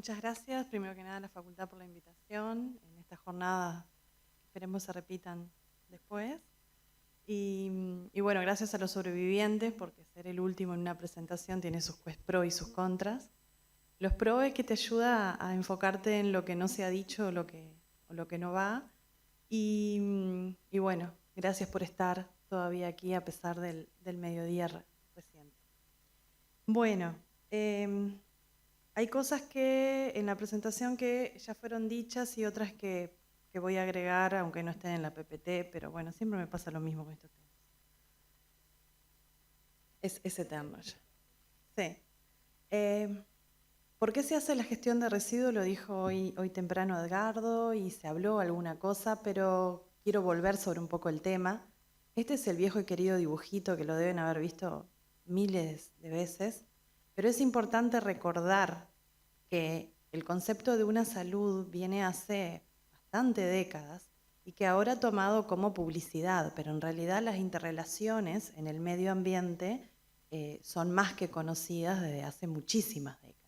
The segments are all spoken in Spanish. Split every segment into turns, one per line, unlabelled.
muchas gracias, primero que nada a la Facultad por la invitación en esta jornada, esperemos se repitan después. Y bueno, gracias a los sobrevivientes, porque ser el último en una presentación tiene sus pros y sus contras. Los pros es que te ayuda a enfocarte en lo que no se ha dicho o lo que no va. Y bueno, gracias por estar todavía aquí a pesar del mediodía reciente. Bueno, hay cosas que en la presentación que ya fueron dichas y otras que voy a agregar, aunque no estén en la PPT, pero bueno, siempre me pasa lo mismo con estos temas. Es eterno ya. Sí. ¿Por qué se hace la gestión de residuos? Lo dijo hoy temprano Edgardo y se habló alguna cosa, pero quiero volver sobre un poco el tema. Este es el viejo y querido dibujito que lo deben haber visto miles de veces, pero es importante recordar que el concepto de una salud viene hace bastante décadas y que ahora ha tomado como publicidad, pero en realidad las interrelaciones en el medio ambiente son más que conocidas desde hace muchísimas décadas.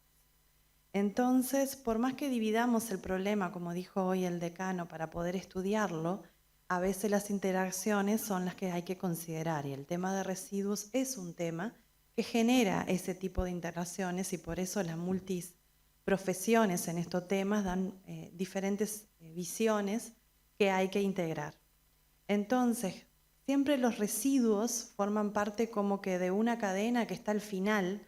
Entonces, por más que dividamos el problema, como dijo hoy el decano, para poder estudiarlo, a veces las interacciones son las que hay que considerar y el tema de residuos es un tema que genera ese tipo de interacciones y por eso las multiprofesiones en estos temas dan diferentes visiones que hay que integrar. Entonces, siempre los residuos forman parte como que de una cadena que está al final.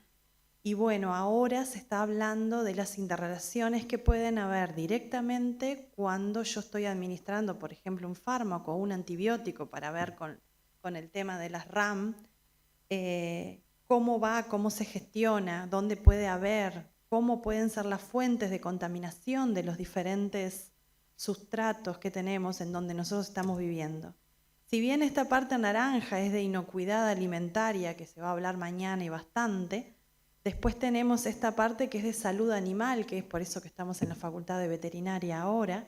Y bueno, ahora se está hablando de las interrelaciones que pueden haber directamente cuando yo estoy administrando, por ejemplo, un fármaco o un antibiótico para ver con el tema de las RAM, cómo va, cómo se gestiona, dónde puede haber, cómo pueden ser las fuentes de contaminación de los diferentes sustratos que tenemos en donde nosotros estamos viviendo. Si bien esta parte naranja es de inocuidad alimentaria, que se va a hablar mañana y bastante, después tenemos esta parte que es de salud animal, que es por eso que estamos en la Facultad de Veterinaria ahora,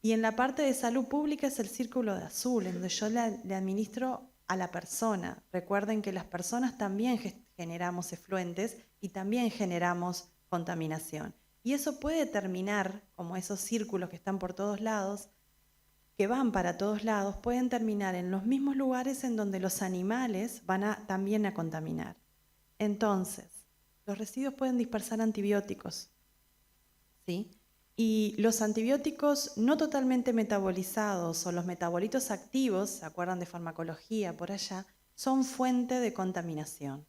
y en la parte de salud pública es el círculo de azul, en donde yo le administro a la persona. Recuerden que las personas también generamos efluentes y también generamos contaminación. Y eso puede terminar, como esos círculos que están por todos lados, que van para todos lados, pueden terminar en los mismos lugares en donde los animales van también a contaminar. Entonces, los residuos pueden dispersar antibióticos, ¿sí? Y los antibióticos no totalmente metabolizados o los metabolitos activos, ¿se acuerdan de farmacología por allá?, son fuente de contaminación.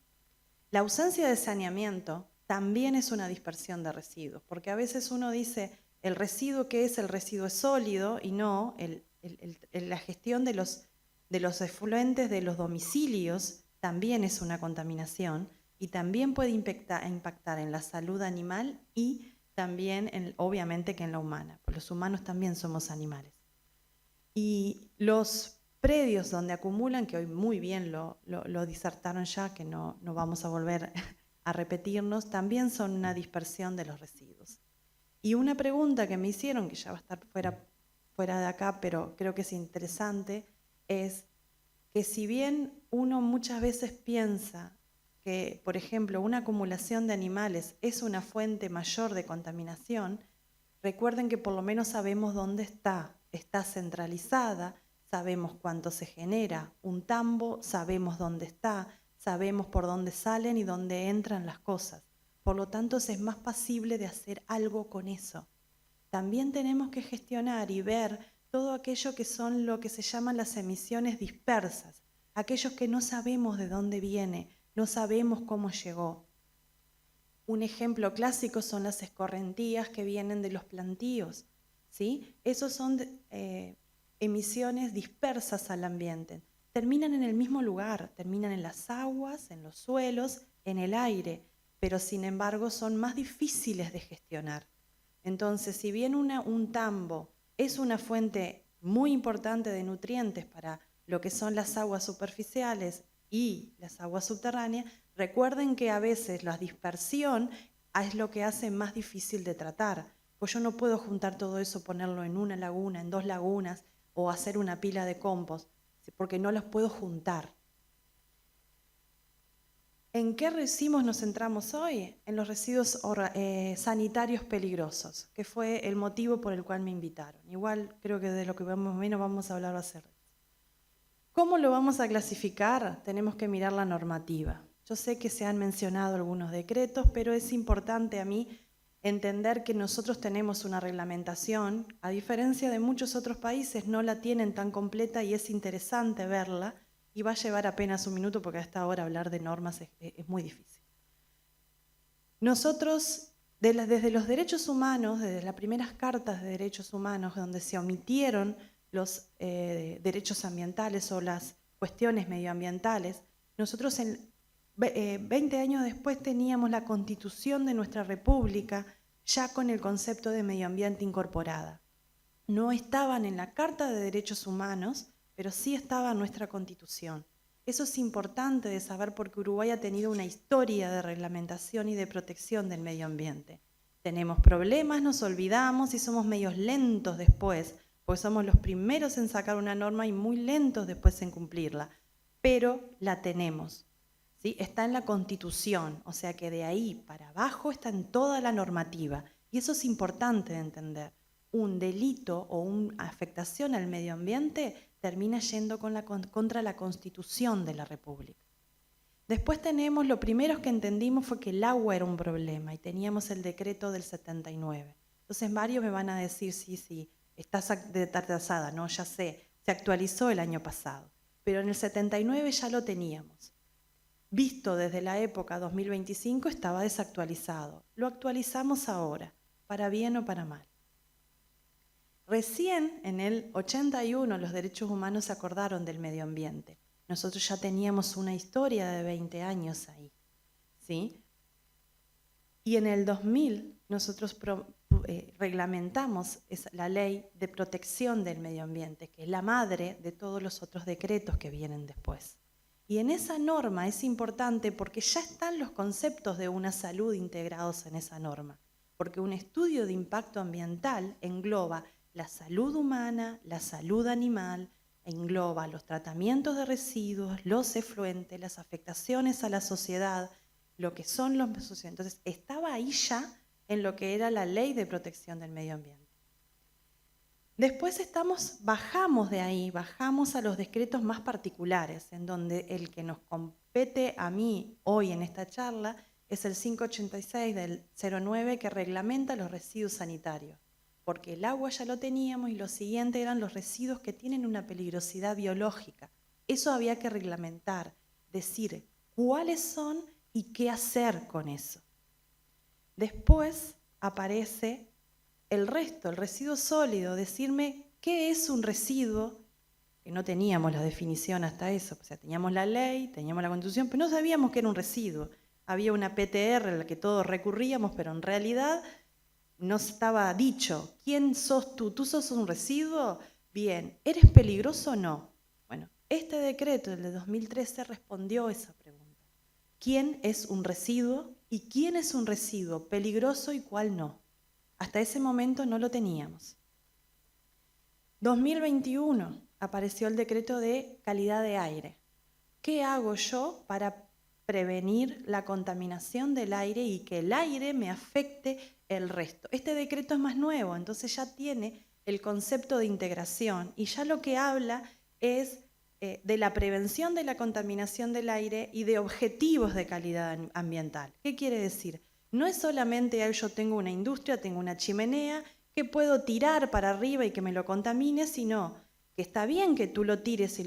La ausencia de saneamiento también es una dispersión de residuos, porque a veces uno dice, el residuo, ¿qué es? El residuo es sólido y no, la gestión de los efluentes de los domicilios también es una contaminación y también puede impactar en la salud animal y también, obviamente, que en la humana, porque los humanos también somos animales. Y los predios donde acumulan, que hoy muy bien lo disertaron ya, que no vamos a volver a repetirnos, también son una dispersión de los residuos. Y una pregunta que me hicieron, que ya va a estar fuera de acá, pero creo que es interesante, es que si bien uno muchas veces piensa que, por ejemplo, una acumulación de animales es una fuente mayor de contaminación, recuerden que por lo menos sabemos dónde está centralizada, sabemos cuánto se genera un tambo, sabemos dónde está, sabemos por dónde salen y dónde entran las cosas. Por lo tanto, es más pasible de hacer algo con eso. También tenemos que gestionar y ver todo aquello que son lo que se llaman las emisiones dispersas, aquellos que no sabemos de dónde viene, no sabemos cómo llegó. Un ejemplo clásico son las escorrentías que vienen de los plantíos, ¿sí? Esos son emisiones dispersas al ambiente. Terminan en el mismo lugar, terminan en las aguas, en los suelos, en el aire, pero sin embargo son más difíciles de gestionar. Entonces, si bien un tambo es una fuente muy importante de nutrientes para lo que son las aguas superficiales y las aguas subterráneas, recuerden que a veces la dispersión es lo que hace más difícil de tratar. Pues yo no puedo juntar todo eso, ponerlo en una laguna, en 2 lagunas o hacer una pila de compost, porque no los puedo juntar. ¿En qué residuos nos centramos hoy? En los residuos sanitarios peligrosos, que fue el motivo por el cual me invitaron. Igual creo que de lo que menos vamos a hablar va a ser. ¿Cómo lo vamos a clasificar? Tenemos que mirar la normativa. Yo sé que se han mencionado algunos decretos, pero es importante a mí entender que nosotros tenemos una reglamentación, a diferencia de muchos otros países, no la tienen tan completa y es interesante verla, y va a llevar apenas un minuto porque a esta hora hablar de normas es muy difícil. Nosotros, desde los derechos humanos, desde las primeras cartas de derechos humanos, donde se omitieron los derechos ambientales o las cuestiones medioambientales, nosotros 20 años después teníamos la Constitución de nuestra República ya con el concepto de medio ambiente incorporada. No estaban en la Carta de Derechos Humanos, pero sí estaba en nuestra Constitución. Eso es importante de saber porque Uruguay ha tenido una historia de reglamentación y de protección del medio ambiente. Tenemos problemas, nos olvidamos y somos medios lentos después, porque somos los primeros en sacar una norma y muy lentos después en cumplirla, pero la tenemos. ¿Sí? Está en la Constitución, o sea que de ahí para abajo está en toda la normativa. Y eso es importante de entender. Un delito o una afectación al medio ambiente termina yendo contra la Constitución de la República. Después tenemos, lo primero que entendimos fue que el agua era un problema y teníamos el decreto del 79. Entonces varios me van a decir, sí, estás atrasada, no, ya sé, se actualizó el año pasado. Pero en el 79 ya lo teníamos. Visto desde la época 2025 estaba desactualizado. Lo actualizamos ahora, para bien o para mal. Recién en el 81 los derechos humanos se acordaron del medio ambiente. Nosotros ya teníamos una historia de 20 años ahí, ¿sí? Y en el 2000 nosotros reglamentamos la ley de protección del medio ambiente, que es la madre de todos los otros decretos que vienen después. Y en esa norma es importante porque ya están los conceptos de una salud integrados en esa norma, porque un estudio de impacto ambiental engloba la salud humana, la salud animal, engloba los tratamientos de residuos, los efluentes, las afectaciones a la sociedad, lo que son los socios. Entonces, estaba ahí ya en lo que era la ley de protección del medio ambiente. Después bajamos de ahí, bajamos a los decretos más particulares, en donde el que nos compete a mí hoy en esta charla es el 586 del 09 que reglamenta los residuos sanitarios, porque el agua ya lo teníamos y lo siguiente eran los residuos que tienen una peligrosidad biológica. Eso había que reglamentar, decir cuáles son y qué hacer con eso. Después aparece el resto, el residuo sólido, decirme qué es un residuo, que no teníamos la definición hasta eso, o sea, teníamos la ley, teníamos la Constitución, pero no sabíamos qué era un residuo. Había una PTR a la que todos recurríamos, pero en realidad no estaba dicho, ¿quién sos tú? ¿Tú sos un residuo? Bien, ¿eres peligroso o no? Bueno, este decreto, el de 2013, respondió esa pregunta. ¿Quién es un residuo y quién es un residuo peligroso y cuál no? Hasta ese momento no lo teníamos. 2021 apareció el decreto de calidad de aire. ¿Qué hago yo para prevenir la contaminación del aire y que el aire me afecte el resto? Este decreto es más nuevo, entonces ya tiene el concepto de integración y ya lo que habla es de la prevención de la contaminación del aire y de objetivos de calidad ambiental. ¿Qué quiere decir? No es solamente yo tengo una industria, tengo una chimenea que puedo tirar para arriba y que me lo contamine, sino que está bien que tú lo tires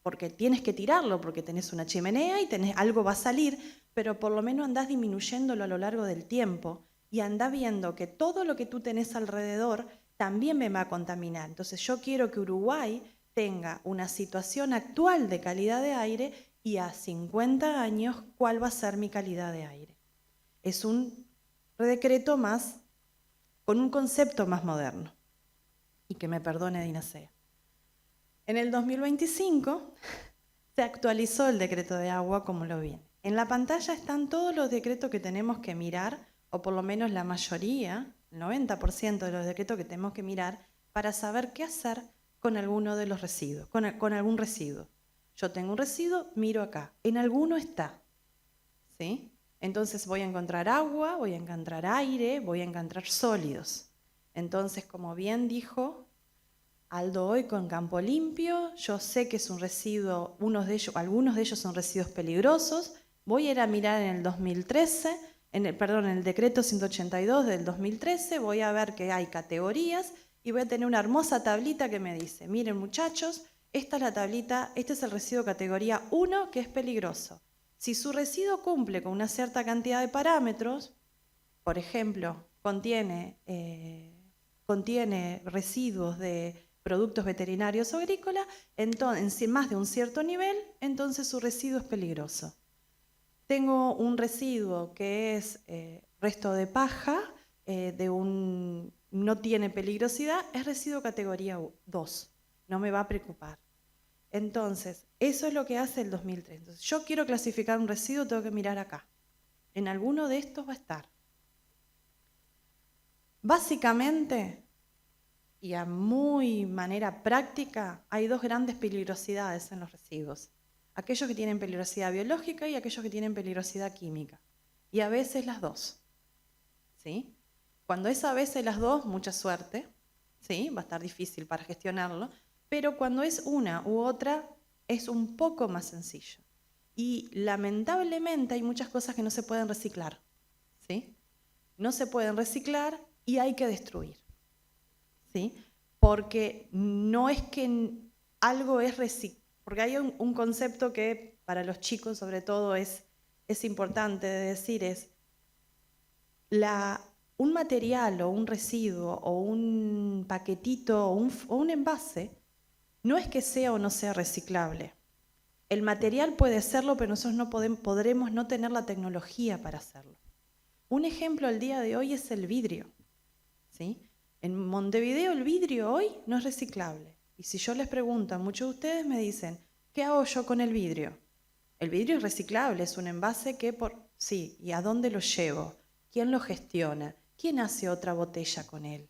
porque tienes que tirarlo, porque tenés una chimenea y algo va a salir, pero por lo menos andás disminuyéndolo a lo largo del tiempo y andás viendo que todo lo que tú tenés alrededor también me va a contaminar. Entonces yo quiero que Uruguay tenga una situación actual de calidad de aire y a 50 años, ¿cuál va a ser mi calidad de aire? Es un decreto más, con un concepto más moderno. Y que me perdone Dinasea. En el 2025 se actualizó el decreto de agua como lo viene. En la pantalla están todos los decretos que tenemos que mirar, o por lo menos la mayoría, el 90% de los decretos que tenemos que mirar, para saber qué hacer con alguno de los residuos, con algún residuo. Yo tengo un residuo, miro acá. En alguno está. ¿sí? Entonces voy a encontrar agua, voy a encontrar aire, voy a encontrar sólidos. Entonces, como bien dijo Aldo hoy con Campo Limpio, yo sé que es un residuo, algunos de ellos son residuos peligrosos. Voy a ir a mirar en el 2013, en el decreto 182 del 2013, voy a ver que hay categorías y voy a tener una hermosa tablita que me dice, miren muchachos, esta es la tablita, este es el residuo categoría 1 que es peligroso. Si su residuo cumple con una cierta cantidad de parámetros, por ejemplo, contiene residuos de productos veterinarios o agrícolas, entonces, en más de un cierto nivel, entonces su residuo es peligroso. Tengo un residuo que es resto de paja, no tiene peligrosidad, es residuo categoría 2, no me va a preocupar. Entonces, eso es lo que hace el 2003. Entonces, yo quiero clasificar un residuo, tengo que mirar acá. En alguno de estos va a estar. Básicamente, y a muy manera práctica, hay dos grandes peligrosidades en los residuos. Aquellos que tienen peligrosidad biológica y aquellos que tienen peligrosidad química. Y a veces las dos. ¿Sí? Cuando es a veces las dos, mucha suerte. ¿Sí? Va a estar difícil para gestionarlo. Pero cuando es una u otra, es un poco más sencillo. Y lamentablemente hay muchas cosas que no se pueden reciclar. ¿Sí? No se pueden reciclar y hay que destruir. ¿Sí? Porque no es que algo es reciclable, porque hay un concepto que para los chicos sobre todo es importante de decir, es un material o un residuo o un paquetito o un envase no es que sea o no sea reciclable. El material puede serlo, pero nosotros no podremos no tener la tecnología para hacerlo. Un ejemplo al día de hoy es el vidrio. ¿Sí? En Montevideo el vidrio hoy no es reciclable. Y si yo les pregunto, a muchos de ustedes me dicen, ¿qué hago yo con el vidrio? El vidrio es reciclable, es un envase que sí, ¿y a dónde lo llevo? ¿Quién lo gestiona? ¿Quién hace otra botella con él?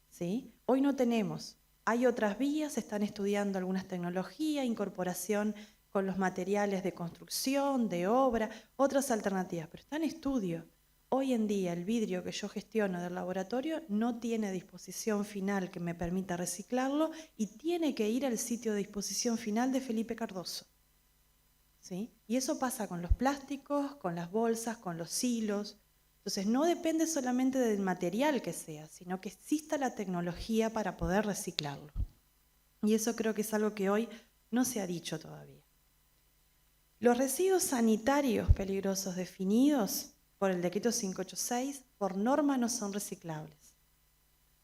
¿Sí? Hoy no tenemos. Hay otras vías, se están estudiando algunas tecnologías, incorporación con los materiales de construcción, de obra, otras alternativas, pero está en estudio. Hoy en día el vidrio que yo gestiono del laboratorio no tiene disposición final que me permita reciclarlo y tiene que ir al sitio de disposición final de Felipe Cardoso. ¿Sí? Y eso pasa con los plásticos, con las bolsas, con los silos. Entonces no depende solamente del material que sea, sino que exista la tecnología para poder reciclarlo. Y eso creo que es algo que hoy no se ha dicho todavía. Los residuos sanitarios peligrosos definidos por el decreto 586, por norma no son reciclables.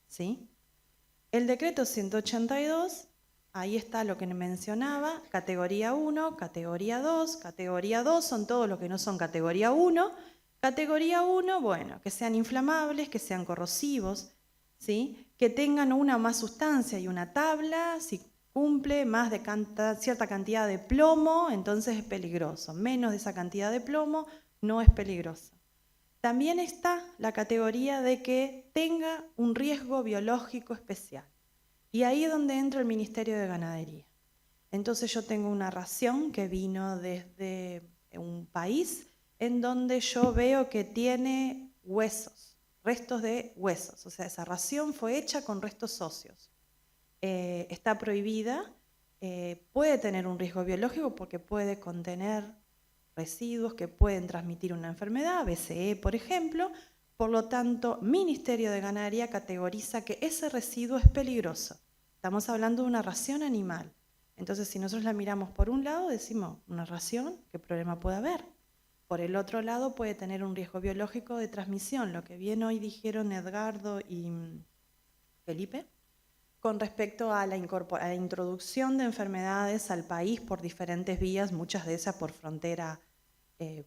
¿Sí? El decreto 182, ahí está lo que mencionaba, categoría 1, categoría 2, categoría 2 son todos los que no son categoría 1. Categoría 1, bueno, que sean inflamables, que sean corrosivos, ¿sí? Que tengan una o más sustancia y una tabla, si cumple más de cierta cantidad de plomo, entonces es peligroso. Menos de esa cantidad de plomo no es peligroso. También está la categoría de que tenga un riesgo biológico especial. Y ahí es donde entra el Ministerio de Ganadería. Entonces yo tengo una ración que vino desde un país en donde yo veo que tiene huesos, restos de huesos. O sea, esa ración fue hecha con restos óseos. Está prohibida, puede tener un riesgo biológico porque puede contener residuos que pueden transmitir una enfermedad, BCE por ejemplo. Por lo tanto, Ministerio de Ganadería categoriza que ese residuo es peligroso. Estamos hablando de una ración animal. Entonces, si nosotros la miramos por un lado, decimos, una ración, ¿qué problema puede haber? Por el otro lado, puede tener un riesgo biológico de transmisión, lo que bien hoy dijeron Edgardo y Felipe, con respecto a la introducción de enfermedades al país por diferentes vías, muchas de esas por frontera,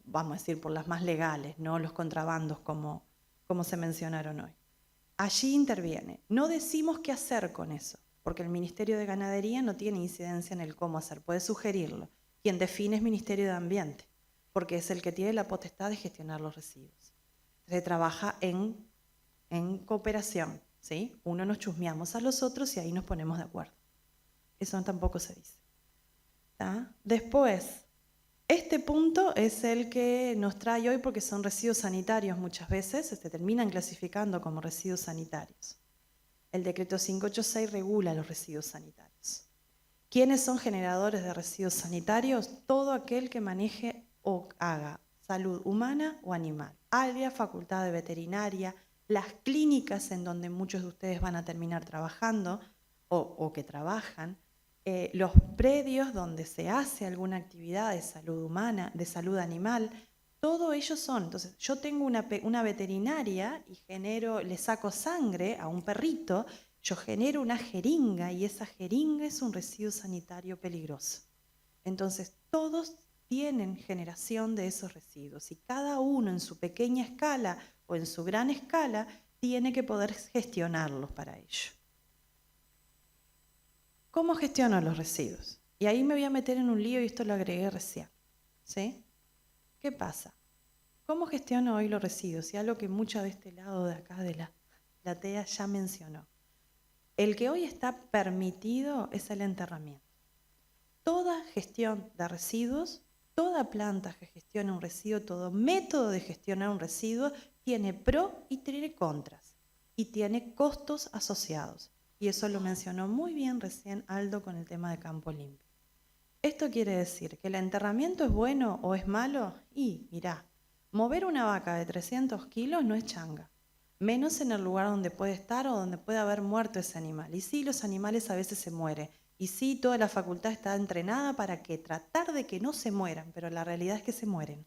vamos a decir, por las más legales, no los contrabandos como se mencionaron hoy. Allí interviene. No decimos qué hacer con eso, porque el Ministerio de Ganadería no tiene incidencia en el cómo hacer, puede sugerirlo. Quien define es Ministerio de Ambiente, porque es el que tiene la potestad de gestionar los residuos. Se trabaja en cooperación, ¿sí? Uno nos chusmeamos a los otros y ahí nos ponemos de acuerdo. Eso tampoco se dice. ¿Tá? Después, Este punto es el que nos trae hoy porque son residuos sanitarios muchas veces, se terminan clasificando como residuos sanitarios. El decreto 586 regula los residuos sanitarios. ¿Quiénes son generadores de residuos sanitarios? Todo aquel que maneje o haga salud humana o animal. Área, facultad de veterinaria, las clínicas en donde muchos de ustedes van a terminar trabajando o que trabajan, los predios donde se hace alguna actividad de salud humana, de salud animal, todo ellos son. Entonces, yo tengo una veterinaria y le saco sangre a un perrito, yo genero una jeringa y esa jeringa es un residuo sanitario peligroso. Entonces, todos tienen generación de esos residuos y cada uno en su pequeña escala o en su gran escala tiene que poder gestionarlos para ello. ¿Cómo gestiono los residuos? Y ahí me voy a meter en un lío y esto lo agregué recién. ¿Sí? ¿Qué pasa? ¿Cómo gestiono hoy los residuos? Y algo que mucho de este lado de acá de la TEA ya mencionó. El que hoy está permitido es el enterramiento. Toda gestión de residuos, toda planta que gestiona un residuo, todo método de gestionar un residuo tiene pro y tiene contras y tiene costos asociados. Y eso lo mencionó muy bien recién Aldo con el tema de campo limpio. Esto quiere decir que el enterramiento es bueno o es malo. Y mirá, mover una vaca de 300 kilos no es changa, menos en el lugar donde puede estar o donde puede haber muerto ese animal. Y sí, los animales a veces se mueren. Y sí, toda la facultad está entrenada para tratar de que no se mueran, pero la realidad es que se mueren.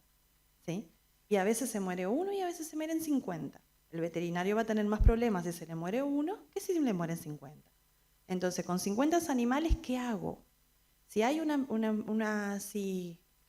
¿Sí? Y a veces se muere uno y a veces se mueren 50. El veterinario va a tener más problemas si se le muere uno que si le mueren 50. Entonces, con 50 animales, ¿qué hago? Si hay que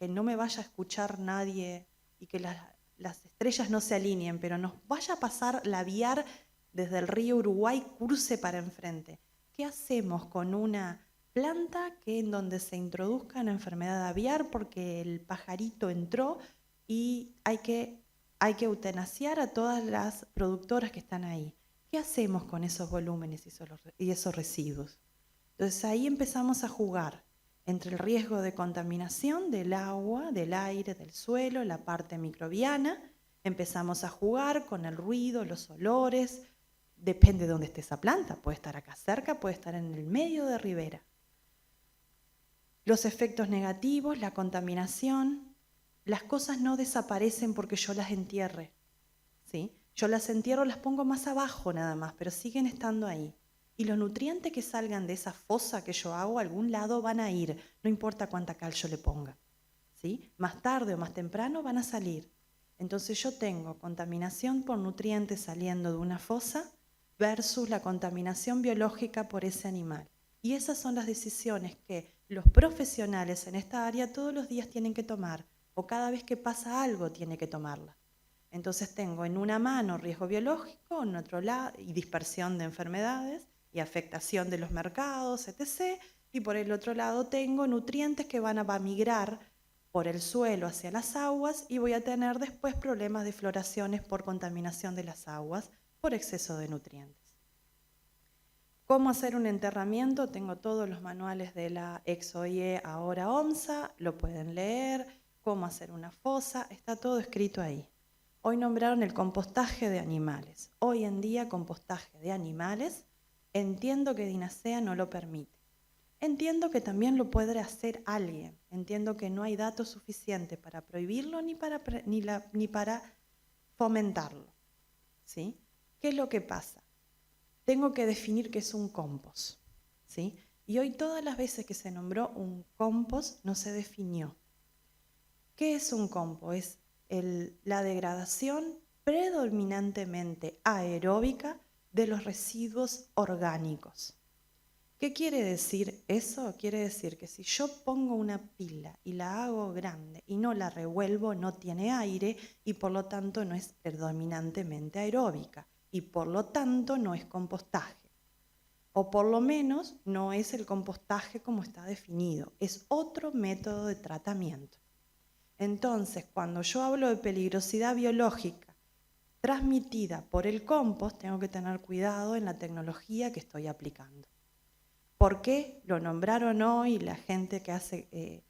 no me vaya a escuchar nadie y que las estrellas no se alineen, pero nos vaya a pasar la aviar desde el río Uruguay, curse para enfrente. ¿Qué hacemos con una planta que en donde se introduzca una enfermedad aviar porque el pajarito entró y hay que eutanasiar a todas las productoras que están ahí? ¿Qué hacemos con esos volúmenes y esos residuos? Entonces ahí empezamos a jugar entre el riesgo de contaminación del agua, del aire, del suelo, la parte microbiana. Empezamos a jugar con el ruido, los olores. Depende de dónde esté esa planta. Puede estar acá cerca, puede estar en el medio de ribera. Los efectos negativos, la contaminación. Las cosas no desaparecen porque yo las entierre, ¿sí? Yo las entierro, las pongo más abajo nada más, pero siguen estando ahí. Y los nutrientes que salgan de esa fosa que yo hago a algún lado van a ir, no importa cuánta cal yo le ponga, ¿sí? Más tarde o más temprano van a salir. Entonces yo tengo contaminación por nutrientes saliendo de una fosa versus la contaminación biológica por ese animal. Y esas son las decisiones que los profesionales en esta área todos los días tienen que tomar, o cada vez que pasa algo tiene que tomarla. Entonces tengo en una mano riesgo biológico, en otro lado, y dispersión de enfermedades y afectación de los mercados, etc. Y por el otro lado tengo nutrientes que van a migrar por el suelo hacia las aguas y voy a tener después problemas de floraciones por contaminación de las aguas por exceso de nutrientes. ¿Cómo hacer un enterramiento? Tengo todos los manuales de la ex-OIE, ahora OMSA, lo pueden leer. Cómo hacer una fosa, está todo escrito ahí. Hoy nombraron el compostaje de animales. Hoy en día compostaje de animales, entiendo que Dinasea no lo permite. Entiendo que también lo puede hacer alguien. Entiendo que no hay datos suficientes para prohibirlo ni para fomentarlo. ¿Sí? ¿Qué es lo que pasa? Tengo que definir qué es un compost, ¿sí? Y hoy todas las veces que se nombró un compost no se definió. ¿Qué es un compost? Es la degradación predominantemente aeróbica de los residuos orgánicos. ¿Qué quiere decir eso? Quiere decir que si yo pongo una pila y la hago grande y no la revuelvo, no tiene aire y por lo tanto no es predominantemente aeróbica y por lo tanto no es compostaje. O por lo menos no es el compostaje como está definido, es otro método de tratamiento. Entonces, cuando yo hablo de peligrosidad biológica transmitida por el compost, tengo que tener cuidado en la tecnología que estoy aplicando. ¿Por qué lo nombraron hoy la gente que hace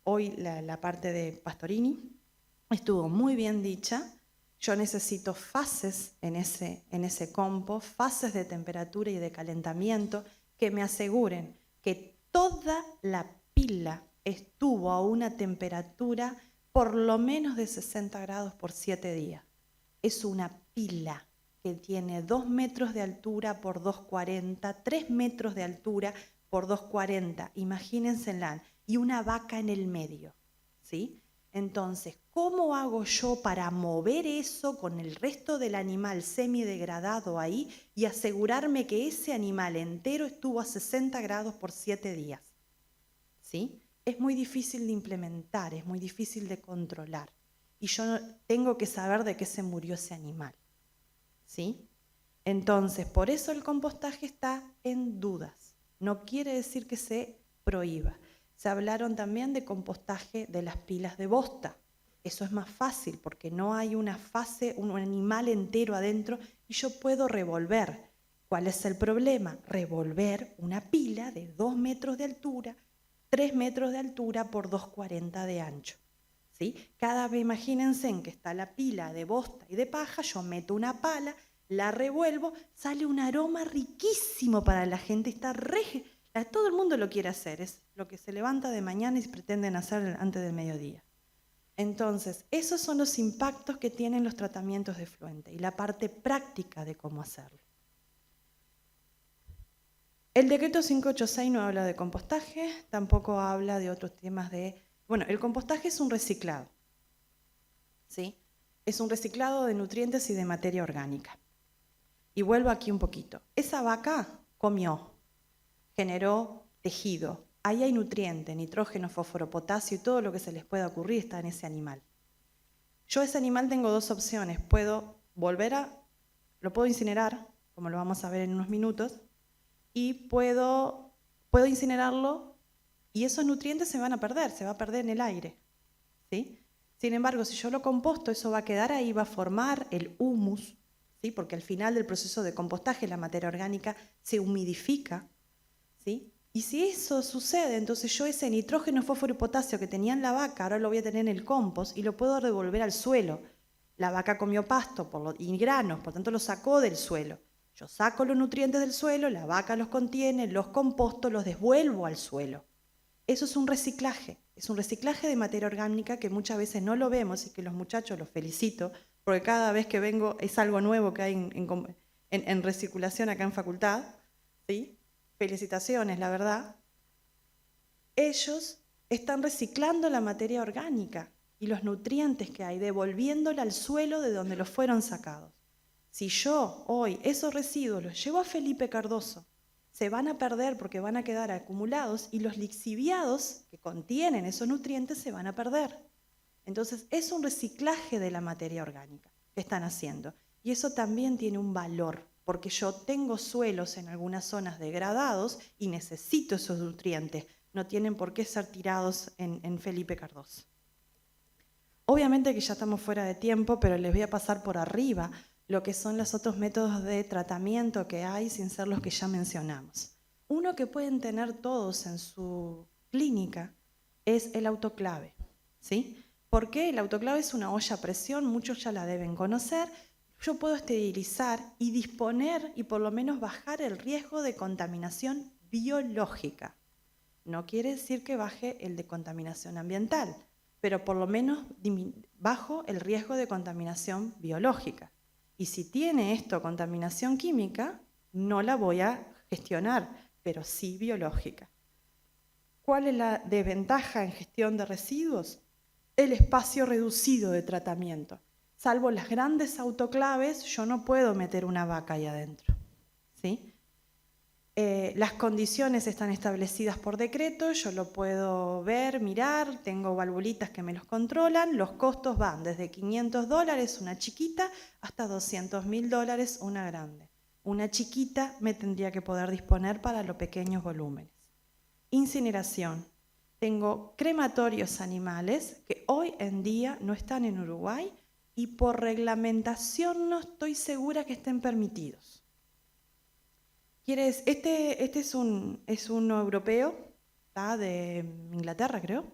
hoy la parte de Pastorini estuvo muy bien dicha. Yo necesito fases en ese compost, fases de temperatura y de calentamiento que me aseguren que toda la pila estuvo a una temperatura por lo menos de 60 grados por 7 días. Es una pila que tiene 2 metros de altura por 2,40, 3 metros de altura por 2,40, imagínensela, y una vaca en el medio, ¿sí? Entonces, ¿cómo hago yo para mover eso con el resto del animal semidegradado ahí y asegurarme que ese animal entero estuvo a 60 grados por 7 días? ¿Sí? Es muy difícil de implementar, es muy difícil de controlar. Y yo tengo que saber de qué se murió ese animal. ¿Sí? Entonces, por eso el compostaje está en dudas. No quiere decir que se prohíba. Se hablaron también de compostaje de las pilas de bosta. Eso es más fácil porque no hay una fase, un animal entero adentro y yo puedo revolver. ¿Cuál es el problema? Revolver una pila de 2 metros de altura, 3 metros de altura por 2,40 de ancho. ¿Sí? Cada vez imagínense en que está la pila de bosta y de paja, yo meto una pala, la revuelvo, sale un aroma riquísimo para la gente, todo el mundo lo quiere hacer, es lo que se levanta de mañana y pretenden hacer antes del mediodía. Entonces, esos son los impactos que tienen los tratamientos de efluente y la parte práctica de cómo hacerlo. El decreto 586 no habla de compostaje, tampoco habla de otros temas de... Bueno, el compostaje es un reciclado, ¿sí? Es un reciclado de nutrientes y de materia orgánica. Y vuelvo aquí un poquito. Esa vaca comió, generó tejido. Ahí hay nutrientes, nitrógeno, fósforo, potasio y todo lo que se les pueda ocurrir está en ese animal. Yo ese animal tengo dos opciones. Lo puedo incinerar, como lo vamos a ver en unos minutos, y puedo incinerarlo y esos nutrientes se van a perder, se va a perder en el aire, ¿sí? Sin embargo, si yo lo composto, eso va a quedar ahí, va a formar el humus, ¿sí? Porque al final del proceso de compostaje la materia orgánica se humidifica, ¿sí? Y si eso sucede, entonces yo ese nitrógeno, fósforo y potasio que tenía en la vaca, ahora lo voy a tener en el compost y lo puedo devolver al suelo. La vaca comió pasto y granos, por tanto lo sacó del suelo. Yo saco los nutrientes del suelo, la vaca los contiene, los composto, los devuelvo al suelo. Eso es un reciclaje de materia orgánica que muchas veces no lo vemos y que los muchachos los felicito, porque cada vez que vengo es algo nuevo que hay en recirculación acá en facultad, ¿sí? Felicitaciones, la verdad. Ellos están reciclando la materia orgánica y los nutrientes que hay, devolviéndola al suelo de donde los fueron sacados. Si yo hoy esos residuos los llevo a Felipe Cardoso, se van a perder porque van a quedar acumulados y los lixiviados que contienen esos nutrientes se van a perder. Entonces es un reciclaje de la materia orgánica que están haciendo y eso también tiene un valor porque yo tengo suelos en algunas zonas degradados y necesito esos nutrientes, no tienen por qué ser tirados en Felipe Cardoso. Obviamente que ya estamos fuera de tiempo, pero les voy a pasar por arriba lo que son los otros métodos de tratamiento que hay sin ser los que ya mencionamos. Uno que pueden tener todos en su clínica es el autoclave, ¿sí? ¿Por qué? El autoclave es una olla a presión, muchos ya la deben conocer. Yo puedo esterilizar y disponer y por lo menos bajar el riesgo de contaminación biológica. No quiere decir que baje el de contaminación ambiental, pero por lo menos bajo el riesgo de contaminación biológica. Y si tiene esto contaminación química, no la voy a gestionar, pero sí biológica. ¿Cuál es la desventaja en gestión de residuos? El espacio reducido de tratamiento. Salvo las grandes autoclaves, yo no puedo meter una vaca ahí adentro, ¿sí? Las condiciones están establecidas por decreto, yo lo puedo ver, mirar, tengo valvulitas que me los controlan, los costos van desde $500 una chiquita hasta $200.000 una grande. Una chiquita me tendría que poder disponer para los pequeños volúmenes. Incineración. Tengo crematorios animales que hoy en día no están en Uruguay y por reglamentación no estoy segura que estén permitidos. Este es uno europeo, ¿tá? De Inglaterra creo,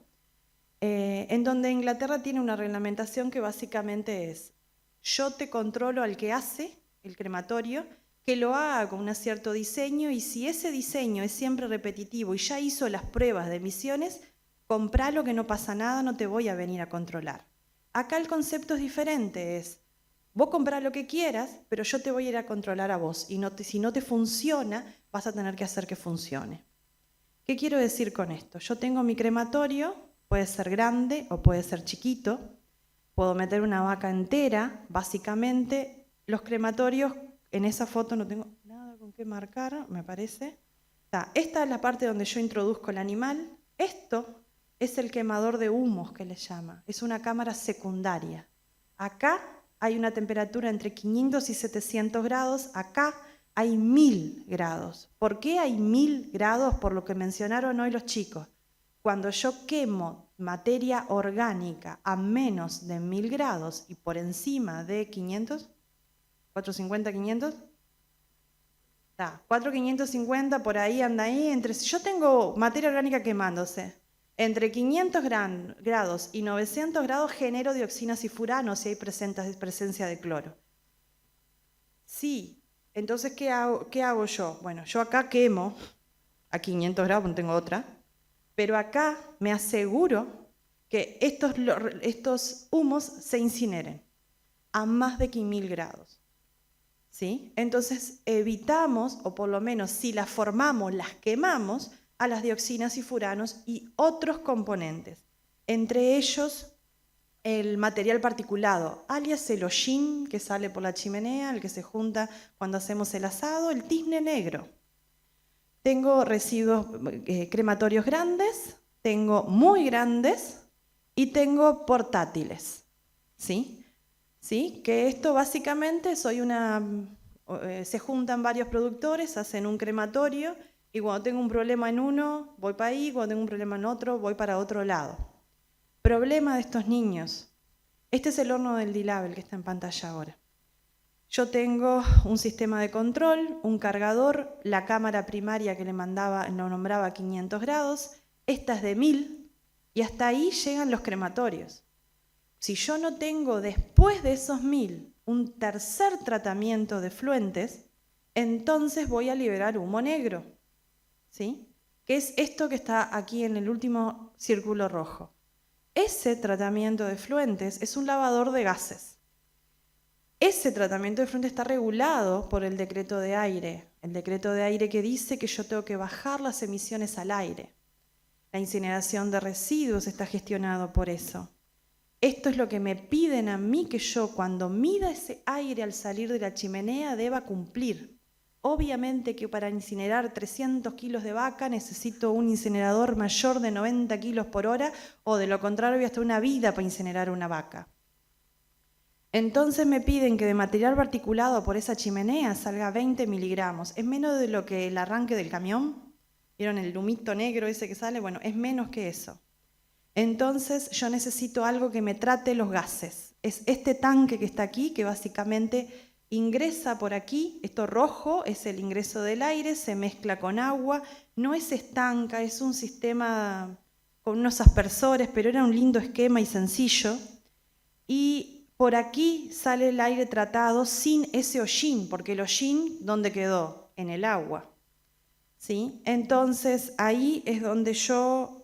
en donde Inglaterra tiene una reglamentación que básicamente es: yo te controlo al que hace el crematorio, que lo haga con un cierto diseño, y si ese diseño es siempre repetitivo y ya hizo las pruebas de emisiones, compralo, que no pasa nada, no te voy a venir a controlar. Acá el concepto es diferente, es: vos comprá lo que quieras, pero yo te voy a ir a controlar a vos, y si no te funciona, vas a tener que hacer que funcione. ¿Qué quiero decir con esto? Yo tengo mi crematorio, puede ser grande o puede ser chiquito, puedo meter una vaca entera, básicamente. Los crematorios, en esa foto no tengo nada con qué marcar, me parece. Esta es la parte donde yo introduzco el animal. Esto es el quemador de humos, que le llama. Es una cámara secundaria. Acá hay una temperatura entre 500 y 700 grados, acá hay 1000 grados. ¿Por qué hay 1000 grados? Por lo que mencionaron hoy los chicos. Cuando yo quemo materia orgánica a menos de 1000 grados y por encima de 500, 450, 500, 4550, por ahí anda ahí. Si yo tengo materia orgánica quemándose entre 500 grados y 900 grados, genero dioxinas y furanos si hay presencia de cloro. Sí, entonces, ¿qué hago yo? Bueno, yo acá quemo a 500 grados, no tengo otra, pero acá me aseguro que estos humos se incineren a más de 1000 grados. ¿Sí? Entonces evitamos, o por lo menos si las formamos, las quemamos, a las dioxinas y furanos y otros componentes, entre ellos el material particulado, alias el hollín que sale por la chimenea, el que se junta cuando hacemos el asado, el tizne negro. Tengo residuos crematorios grandes, tengo muy grandes y tengo portátiles, ¿sí? ¿Sí? Que esto básicamente se juntan varios productores, hacen un crematorio, y cuando tengo un problema en uno, voy para ahí, cuando tengo un problema en otro, voy para otro lado. Problema de estos niños. Este es el horno del D-Lab, el que está en pantalla ahora. Yo tengo un sistema de control, un cargador, la cámara primaria que lo nombraba a 500 grados, esta es de 1000, y hasta ahí llegan los crematorios. Si yo no tengo después de esos 1000 un tercer tratamiento de fluentes, entonces voy a liberar humo negro, ¿sí? Que es esto que está aquí en el último círculo rojo. Ese tratamiento de fluentes es un lavador de gases. Ese tratamiento de fluentes está regulado por el decreto de aire que dice que yo tengo que bajar las emisiones al aire. La incineración de residuos está gestionado por eso. Esto es lo que me piden a mí, que yo, cuando mida ese aire al salir de la chimenea, deba cumplir. Obviamente que para incinerar 300 kilos de vaca necesito un incinerador mayor de 90 kilos por hora, o de lo contrario voy hasta una vida para incinerar una vaca. Entonces me piden que de material particulado por esa chimenea salga 20 miligramos. Es menos de lo que el arranque del camión. ¿Vieron el humito negro ese que sale? Bueno, es menos que eso. Entonces yo necesito algo que me trate los gases. Es este tanque que está aquí, que básicamente ingresa por aquí. Esto rojo es el ingreso del aire, se mezcla con agua, no es estanca, es un sistema con unos aspersores, pero era un lindo esquema y sencillo. Y por aquí sale el aire tratado sin ese hollín, porque el hollín, ¿dónde quedó? En el agua. ¿Sí? Entonces ahí es donde yo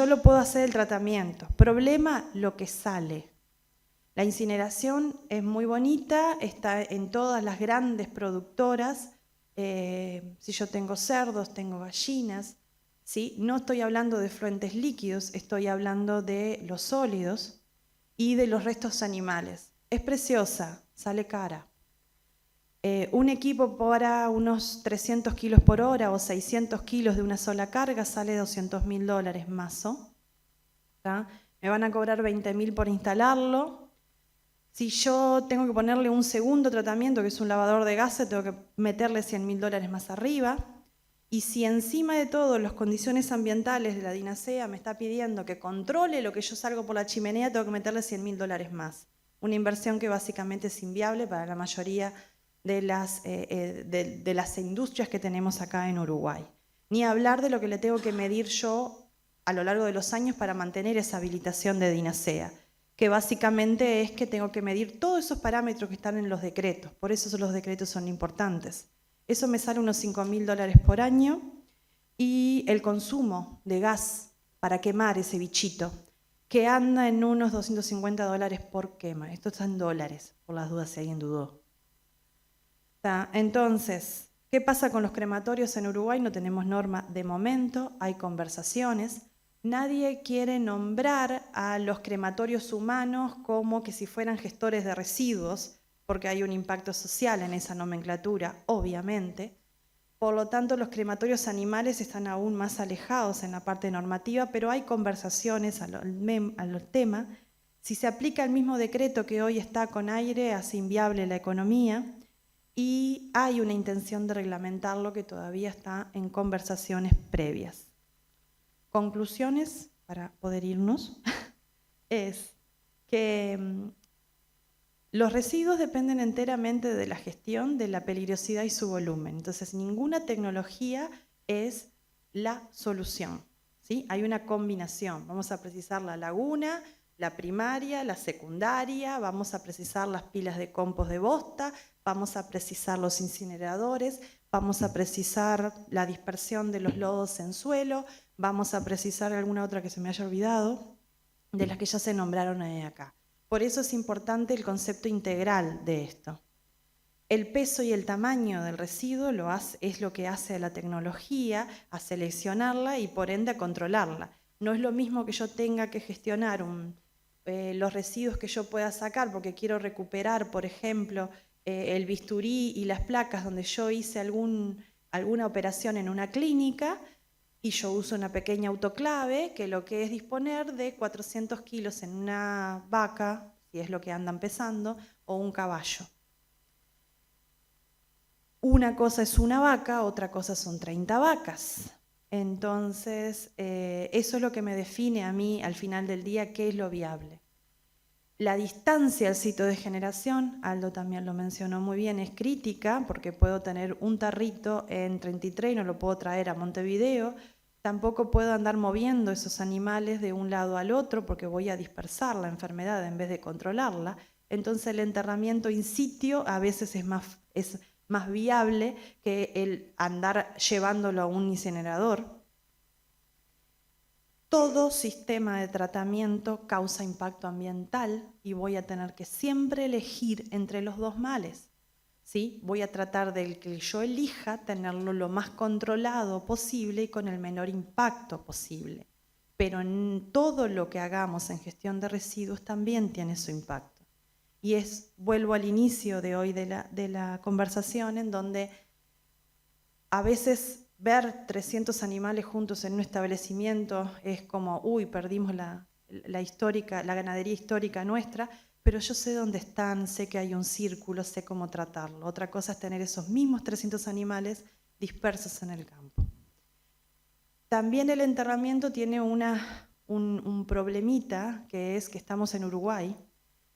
lo puedo hacer el tratamiento. Problema, lo que sale. La incineración es muy bonita, está en todas las grandes productoras. Si yo tengo cerdos, tengo gallinas, ¿sí? No estoy hablando de fluentes líquidos, estoy hablando de los sólidos y de los restos animales. Es preciosa, sale cara. Un equipo para unos 300 kilos por hora o 600 kilos de una sola carga sale $200.000 mazo. Me van a cobrar 20.000 por instalarlo. Si yo tengo que ponerle un segundo tratamiento, que es un lavador de gases, tengo que meterle $100.000 más arriba. Y si encima de todo las condiciones ambientales de la DINASEA me está pidiendo que controle lo que yo salgo por la chimenea, tengo que meterle $100.000 más. Una inversión que básicamente es inviable para la mayoría de las industrias que tenemos acá en Uruguay. Ni hablar de lo que le tengo que medir yo a lo largo de los años para mantener esa habilitación de DINASEA, que básicamente es que tengo que medir todos esos parámetros que están en los decretos. Por eso los decretos son importantes. Eso me sale unos $5.000 por año, y el consumo de gas para quemar ese bichito, que anda en unos $250 por quema. Esto está en dólares, por las dudas si alguien dudó. Entonces, ¿qué pasa con los crematorios en Uruguay? No tenemos norma de momento, hay conversaciones. Nadie quiere nombrar a los crematorios humanos como que si fueran gestores de residuos, porque hay un impacto social en esa nomenclatura, obviamente. Por lo tanto, los crematorios animales están aún más alejados en la parte normativa, pero hay conversaciones al tema. Si se aplica el mismo decreto que hoy está con aire, hace inviable la economía, y hay una intención de reglamentarlo que todavía está en conversaciones previas. Conclusiones, para poder irnos, es que los residuos dependen enteramente de la gestión, de la peligrosidad y su volumen. Entonces, ninguna tecnología es la solución, ¿sí? Hay una combinación. Vamos a precisar la laguna, la primaria, la secundaria, vamos a precisar las pilas de compost de bosta, vamos a precisar los incineradores, vamos a precisar la dispersión de los lodos en suelo, vamos a precisar alguna otra que se me haya olvidado, de las que ya se nombraron acá. Por eso es importante el concepto integral de esto. El peso y el tamaño del residuo es lo que hace a la tecnología, a seleccionarla y por ende a controlarla. No es lo mismo que yo tenga que gestionar los residuos que yo pueda sacar porque quiero recuperar, por ejemplo, el bisturí y las placas donde yo hice alguna operación en una clínica y yo uso una pequeña autoclave que lo que es disponer de 400 kilos en una vaca, si es lo que andan pesando, o un caballo. Una cosa es una vaca, otra cosa son 30 vacas. Entonces, eso es lo que me define a mí al final del día qué es lo viable. La distancia al sitio de generación, Aldo también lo mencionó muy bien, es crítica porque puedo tener un tarrito en 33 y no lo puedo traer a Montevideo. Tampoco puedo andar moviendo esos animales de un lado al otro porque voy a dispersar la enfermedad en vez de controlarla. Entonces el enterramiento in situ a veces es más viable que el andar llevándolo a un incinerador. Todo sistema de tratamiento causa impacto ambiental y voy a tener que siempre elegir entre los dos males, ¿sí? Voy a tratar del que yo elija tenerlo lo más controlado posible y con el menor impacto posible. Pero en todo lo que hagamos en gestión de residuos también tiene su impacto. Y vuelvo al inicio de hoy de la conversación en donde a veces ver 300 animales juntos en un establecimiento es como, uy, perdimos la ganadería histórica nuestra, pero yo sé dónde están, sé que hay un círculo, sé cómo tratarlo. Otra cosa es tener esos mismos 300 animales dispersos en el campo. También el enterramiento tiene un problemita, que es que estamos en Uruguay,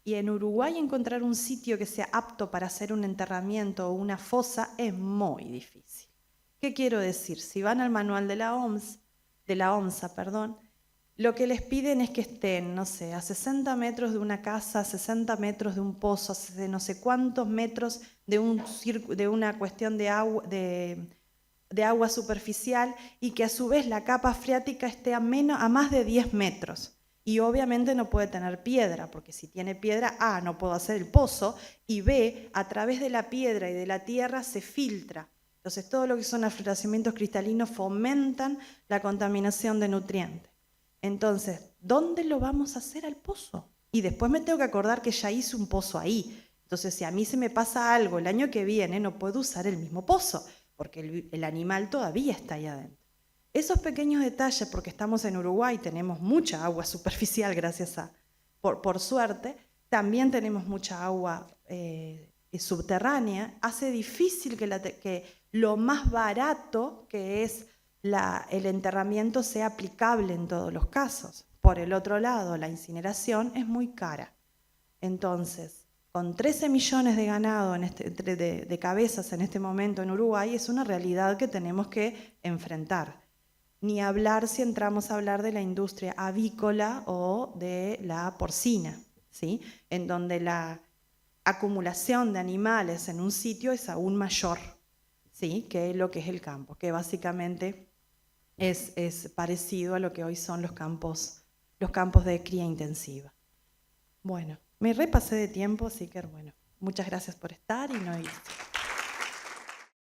y en Uruguay encontrar un sitio que sea apto para hacer un enterramiento o una fosa es muy difícil. ¿Qué quiero decir? Si van al manual de la OMSA, lo que les piden es que estén, no sé, a 60 metros de una casa, a 60 metros de un pozo, a no sé cuántos metros de una cuestión de agua superficial y que a su vez la capa freática esté a más de 10 metros. Y obviamente no puede tener piedra, porque si tiene piedra, A, no puedo hacer el pozo, y B, a través de la piedra y de la tierra se filtra. Entonces, todo lo que son afloramientos cristalinos fomentan la contaminación de nutrientes. Entonces, ¿dónde lo vamos a hacer al pozo? Y después me tengo que acordar que ya hice un pozo ahí. Entonces, si a mí se me pasa algo el año que viene, no puedo usar el mismo pozo, porque el animal todavía está ahí adentro. Esos pequeños detalles, porque estamos en Uruguay, tenemos mucha agua superficial, gracias por suerte, también tenemos mucha agua subterránea, hace difícil que lo más barato que es el enterramiento sea aplicable en todos los casos. Por el otro lado, la incineración es muy cara. Entonces, con 13 millones de ganado de cabezas en este momento en Uruguay, es una realidad que tenemos que enfrentar. Ni hablar si entramos a hablar de la industria avícola o de la porcina, ¿sí? En donde la acumulación de animales en un sitio es aún mayor, ¿sí? Que lo que es el campo, que básicamente es parecido a lo que hoy son los campos de cría intensiva. Bueno, me repasé de tiempo, así que bueno, muchas gracias por estar y no irse.